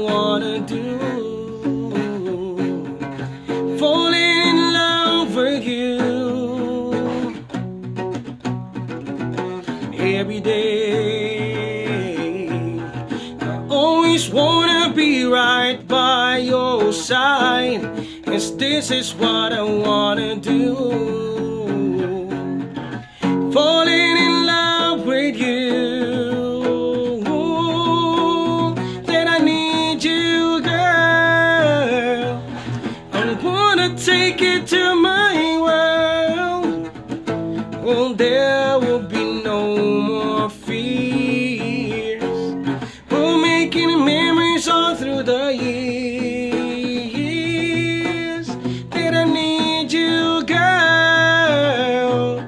wanna do. Falling in love with you every day. I always wanna be right by your side, 'cause this is what I wanna do. Falling in love with you, that I need you, girl. I wanna take it to my world. Oh, there will be no more fears. We're making memories all through the years. That I need you, girl.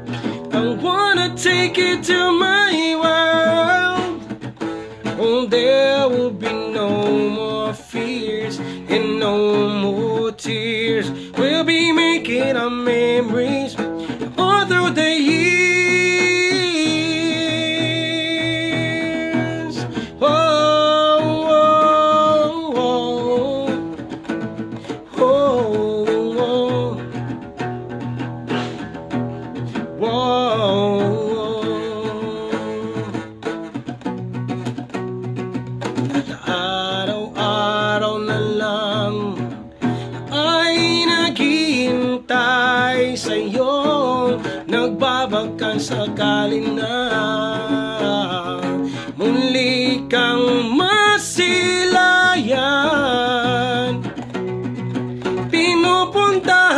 I wanna take it to my world. Oh, there will be no more fears and no more tears. We'll be making our memories all through the years. Oh, oh, oh, oh, oh, oh. Araw-araw na lang ay naghihintay sa'yo, nagbabaka sakaling na muli kang masilayan. Pinupunta